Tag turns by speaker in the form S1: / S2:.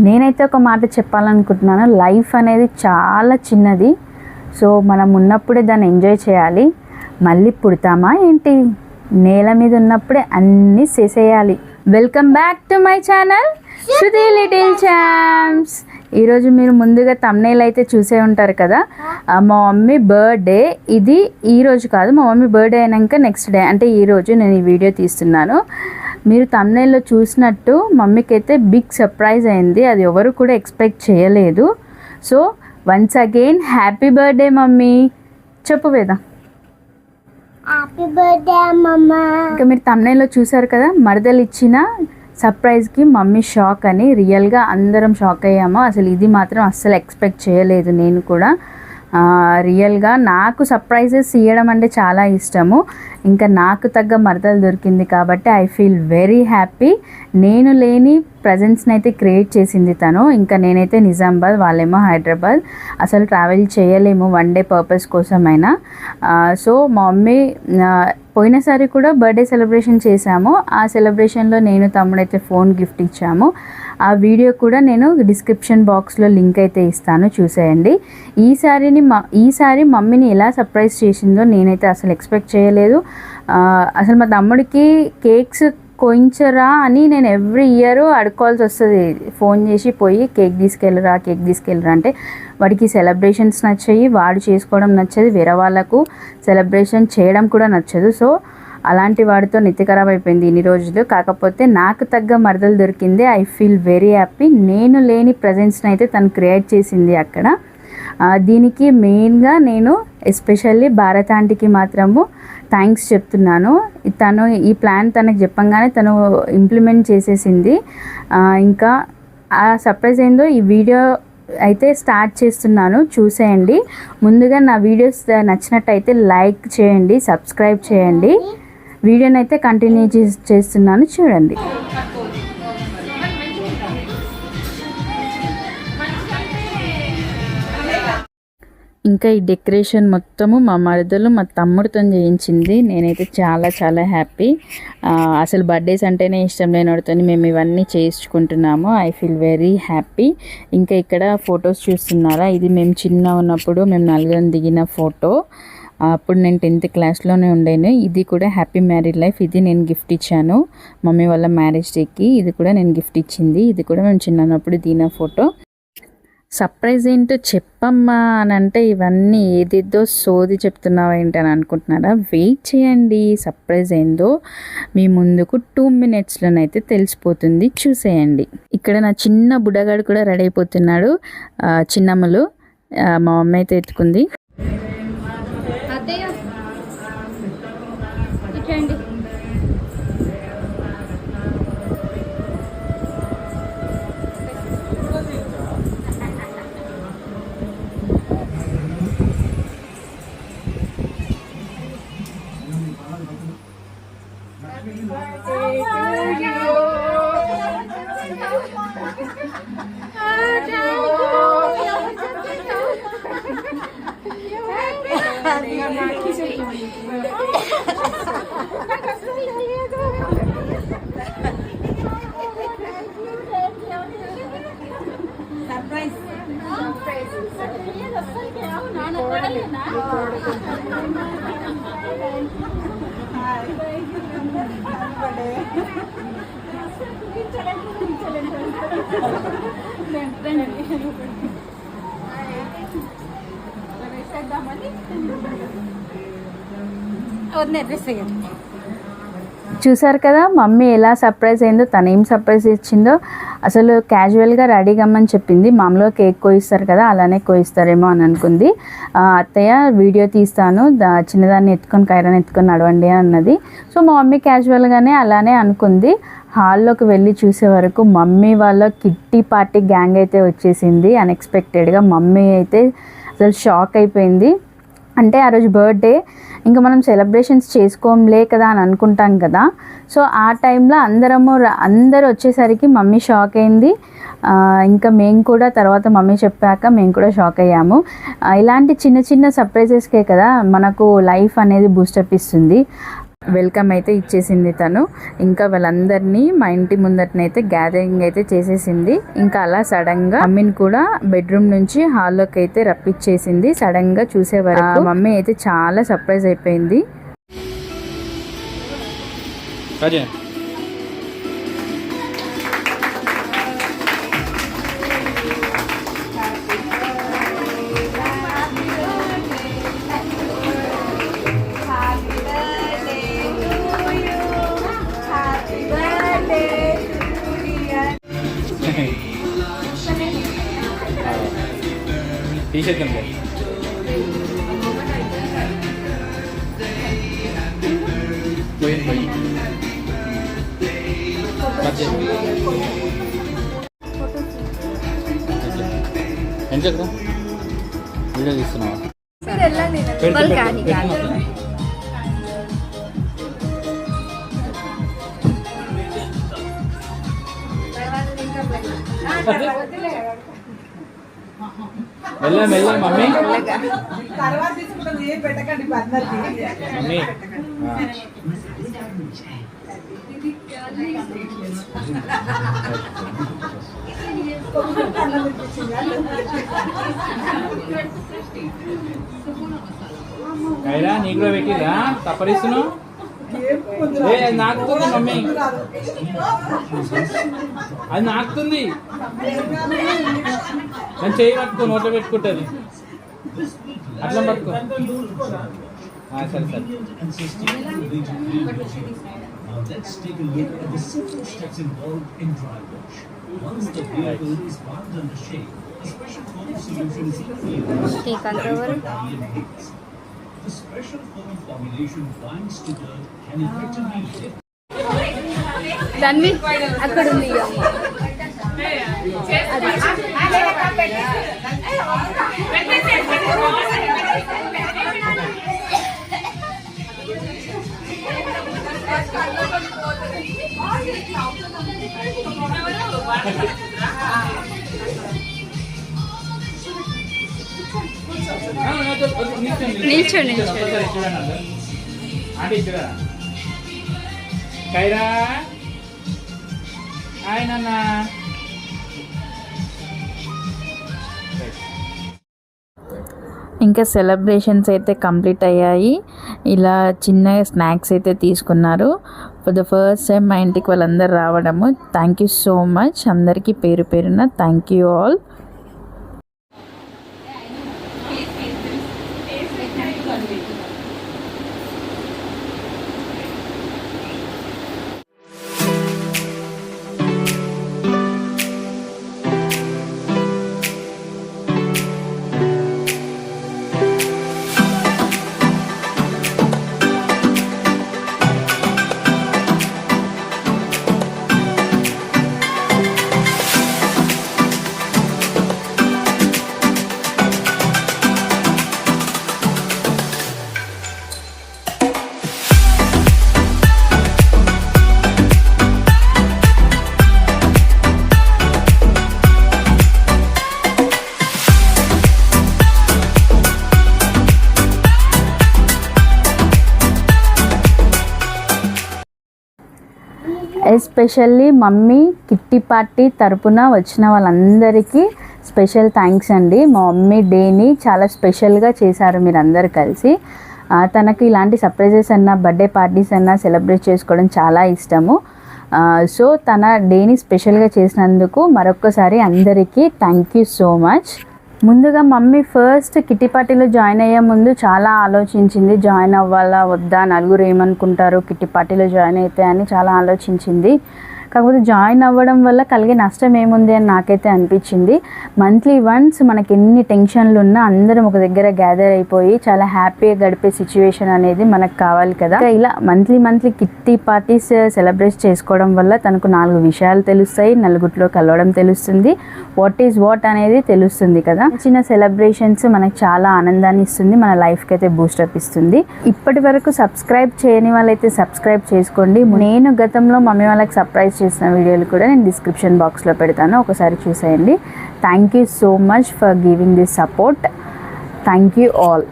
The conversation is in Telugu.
S1: నేనైతే ఒక మాట చెప్పాలనుకుంటున్నాను, లైఫ్ అనేది చాలా చిన్నది. సో మనం ఉన్నప్పుడే దాన్ని ఎంజాయ్ చేయాలి. మళ్ళీ పుడతామా ఏంటి? నేల మీద ఉన్నప్పుడే అన్నీ చేసేయాలి. Welcome back to my channel Shruti little champs. ఈరోజు మీరు ముందుగా థంబ్నెయిల్ అయితే చూసే ఉంటారు కదా, మా మమ్మీ బర్త్డే. ఇది ఈరోజు కాదు, మా మమ్మీ బర్త్డే అయినాక నెక్స్ట్ డే అంటే ఈరోజు నేను ఈ వీడియో తీస్తున్నాను. మీరు థంబ్నెయిల్లో చూసినట్టు మమ్మీకి అయితే బిగ్ సర్ప్రైజ్ అయింది. అది ఎవరు కూడా ఎక్స్పెక్ట్ చేయలేదు. So once again happy birthday mummy. చెప్పు వేద.
S2: హ్యాపీ బర్త్డే మమ్మా.
S1: ఇంకా మీరు థంబ్నెయిల్లో చూసారు కదా, మరదలు ఇచ్చిన సర్ప్రైజ్కి మమ్మీ షాక్ అని. రియల్గా అందరం షాక్ అయ్యాము. అసలు ఇది మాత్రం అస్సలు ఎక్స్పెక్ట్ చేయలేదు నేను కూడా. రియల్గా నాకు సర్ప్రైజెస్ ఇవ్వడం అంటే చాలా ఇష్టము. ఇంకా నాకు తగ్గ మరదలు దొరికింది కాబట్టి ఐ ఫీల్ వెరీ హ్యాపీ. నేను లేని ప్రజెన్స్ని అయితే క్రియేట్ చేసింది తను. ఇంకా నేనైతే నిజామాబాద్, వాళ్ళేమో హైదరాబాద్. అసలు ట్రావెల్ చేయలేము వన్ డే పర్పస్ కోసమైనా. సో మా మమ్మీ పోయినసారి కూడా బర్త్డే సెలబ్రేషన్ చేశాము. ఆ సెలబ్రేషన్లో నేను తమ్ముడైతే ఫోన్ గిఫ్ట్ ఇచ్చాము. ఆ వీడియో కూడా నేను డిస్క్రిప్షన్ బాక్స్లో లింక్ అయితే ఇస్తాను, చూసేయండి. ఈసారి మమ్మీని ఎలా సర్ప్రైజ్ చేసిందో నేనైతే అసలు ఎక్స్పెక్ట్ చేయలేదు. అసలు మా తమ్ముడికి కేక్స్ కోయించరా అని నేను ఎవ్రీ ఇయర్ అడుక్కోవాల్సి వస్తుంది. ఫోన్ చేసి పోయి కేక్ తీసుకెళ్ళరా అంటే వాడికి సెలబ్రేషన్స్ నచ్చాయి, వాడు చేసుకోవడం నచ్చదు, వేరే వాళ్ళకు సెలబ్రేషన్ చేయడం కూడా నచ్చదు. సో అలాంటి వాడితో నెత్తి ఖరాబ్ అయిపోయింది ఇన్ని రోజులు. కాకపోతే నాకు తగ్గ మరదలు దొరికింది. I feel very happy. నేను లేని ప్రజెన్స్ని అయితే తను క్రియేట్ చేసింది అక్కడ. దీనికి మెయిన్గా నేను ఎస్పెషల్లీ భారత్ ఆంటీకి మాత్రము థ్యాంక్స్ చెప్తున్నాను. తను ఈ ప్లాన్ తనకు చెప్పంగానే తను ఇంప్లిమెంట్ చేసేసింది. ఇంకా ఆ సర్ప్రైజ్ ఏందో ఈ వీడియో అయితే స్టార్ట్ చేస్తున్నాను, చూసేయండి. ముందుగా నా వీడియోస్ నచ్చినట్టయితే లైక్ చేయండి, సబ్స్క్రైబ్ చేయండి. వీడియోని అయితే కంటిన్యూ చేస్తున్నాను, చూడండి. ఇంకా ఈ డెకరేషన్ మొత్తము మా మరదలు మా తమ్ముడితో చేయించింది. నేనైతే చాలా చాలా హ్యాపీ. అసలు బర్త్డేస్ అంటేనే ఇష్టం లేనివాడితో మేము ఇవన్నీ చేయించుకుంటున్నాము. I feel very happy. ఇంకా ఇక్కడ ఫొటోస్ చూస్తున్నారా, ఇది మేము చిన్న ఉన్నప్పుడు మేము నలుగురం దిగిన ఫోటో. అప్పుడు నేను 10th క్లాస్లోనే ఉండేను. ఇది కూడా హ్యాపీ మ్యారీడ్ లైఫ్. ఇది నేను గిఫ్ట్ ఇచ్చాను మమ్మీ వాళ్ళ మ్యారేజ్ డేకి. ఇది కూడా నేను గిఫ్ట్ ఇచ్చింది. ఇది కూడా మేము చిన్నప్పుడు దిగిన ఫోటో. సర్ప్రైజ్ ఏంటో చెప్పమ్మా అని అంటే ఇవన్నీ ఏదేదో సోది చెప్తున్నావా ఏంటి అని అనుకుంటున్నారా? వెయిట్ చేయండి, సర్ప్రైజ్ ఏందో మీ ముందుకు 2 minutesలోనైతే తెలిసిపోతుంది, చూసేయండి. ఇక్కడ నా చిన్న బుడ్డగాడు కూడా రెడీ అయిపోతున్నాడు. చిన్నమ్మలు మా మమ్మీ అయితే ఎత్తుకుంది. చూసారు కదా మమ్మీ ఎలా సర్ప్రైజ్ అయిందో, తను ఏం సర్ప్రైజ్ ఇచ్చిందో. అసలు క్యాజువల్గా రెడీ కమ్మని చెప్పింది. మామూలుగా కేక్ కోయిస్తారు కదా, అలానే కోయిస్తారేమో అని అనుకుంది. అత్తయ్య వీడియో తీస్తాను, చిన్నదాన్ని ఎత్తుకొని కైరాన్ని ఎత్తుకొని నడవండి అన్నది. సో మా మమ్మీ క్యాజువల్గానే అలానే అనుకుంది. హాల్లోకి వెళ్ళి చూసే వరకు మమ్మీ వాళ్ళ కిట్టి పార్టీ గ్యాంగ్ అయితే వచ్చేసింది అన్ఎక్స్పెక్టెడ్గా. మమ్మీ అయితే అసలు షాక్ అయిపోయింది. అంటే ఆ రోజు బర్త్డే, ఇంకా మనం సెలబ్రేషన్స్ చేసుకోంలే కదా అని అనుకుంటాం కదా. సో ఆ టైంలో అందరూ వచ్చేసరికి మమ్మీ షాక్ అయింది. ఇంకా మేము కూడా తర్వాత మమ్మీ చెప్పాక మేము కూడా షాక్ అయ్యాము. ఇలాంటి చిన్న చిన్న సర్ప్రైజెస్కే కదా మనకు లైఫ్ అనేది బూస్టప్ ఇస్తుంది. వెల్కమ్ అయితే ఇచ్చేసింది తను. ఇంకా వాళ్ళందరినీ మా ఇంటి ముందటనైతే గ్యాదరింగ్ అయితే చేసేసింది. ఇంకా అలా సడన్గా మమ్మీని కూడా బెడ్రూమ్ నుంచి హాల్లోకి అయితే రప్పించేసింది. సడన్గా చూసే వరకు మమ్మీ అయితే చాలా సర్ప్రైజ్ అయిపోయింది.
S3: తీసేద్దాం ఎంత చెప్తా వీడియో తీస్తున్నావా? మెల్ల మెల్ల మమ్మీ మమ్మీ కైరా నీకు కూడా పెట్టిరా తప్పరిస్తున్నావు? అది నాకుతుంది మమ్మీ, అది నాకుతుంది. నేను చేయి పట్టుకో, నోట్లో పెట్టుకుంటుంది. అట్లా పట్టుకో. సరే సరే. Let's take a look at the simple steps involved in dry wash. Once the vehicle is parked under shade, a special foam solution is created. The special foam formulation binds to dirt and effectively lift.
S1: Tanvi, అక్కడ ఉంది. నిల్చోండి
S3: అంటే ఇక్కడ కైరా ఆయన
S1: ఇంకా సెలబ్రేషన్స్ అయితే కంప్లీట్ అయ్యాయి. ఇలా చిన్న స్నాక్స్ అయితే తీసుకున్నారు. ఫర్ ద ఫస్ట్ టైం మా ఇంటికి వాళ్ళందరూ రావడము. థ్యాంక్ యూ సో మచ్ అందరికీ పేరు పేరున thank you all. Especially mummy kitty party తరపున వచ్చిన వాళ్ళందరికీ స్పెషల్ థ్యాంక్స్ అండి. మా మమ్మీ డేని చాలా స్పెషల్గా చేశారు మీరందరూ కలిసి. తనకు ఇలాంటి సర్ప్రైజెస్ అన్నా బర్త్డే పార్టీస్ అన్నా సెలబ్రేట్ చేసుకోవడం చాలా ఇష్టము. సో తన డేని స్పెషల్గా చేసినందుకు మరొక్కసారి అందరికీ థ్యాంక్ యూ సో మచ్. ముందుగా మమ్మీ ఫస్ట్ కిట్టి పార్టీలో జాయిన్ అయ్యే ముందు చాలా ఆలోచించింది. జాయిన్ అవ్వాలా వద్దా, నలుగురు ఏమనుకుంటారు కిట్టి పార్టీలో జాయిన్ అయితే అని చాలా ఆలోచించింది. కాకపోతే జాయిన్ అవ్వడం వల్ల కలిగే నష్టం ఏముంది అని నాకైతే అనిపించింది. మంత్లీ వన్స్ మనకి ఎన్ని టెన్షన్లు ఉన్నా అందరం ఒక దగ్గర గ్యాదర్ అయిపోయి చాలా హ్యాపీగా గడిపే సిచ్యువేషన్ అనేది మనకు కావాలి కదా. ఇలా మంత్లీ కిట్టి పార్టీస్ సెలబ్రేట్ చేసుకోవడం వల్ల తనకు 4 విషయాలు తెలుస్తాయి. నలుగురిలో కలవడం తెలుస్తుంది. వాట్ ఈజ్ వాట్ అనేది తెలుస్తుంది కదా. చిన్న సెలబ్రేషన్స్ మనకు చాలా ఆనందాన్ని ఇస్తుంది. మన లైఫ్కి అయితే బూస్టప్ ఇస్తుంది. ఇప్పటి వరకు సబ్స్క్రైబ్ చేయని వాళ్ళైతే సబ్స్క్రైబ్ చేసుకోండి. నేను గతంలో మమ్మీ వాళ్ళకి సర్ప్రైజ్ చేసిన వీడియోలు కూడా నేను డిస్క్రిప్షన్ బాక్స్లో పెడతాను, ఒకసారి చూసేయండి. Thank you so much for giving this support. Thank you all.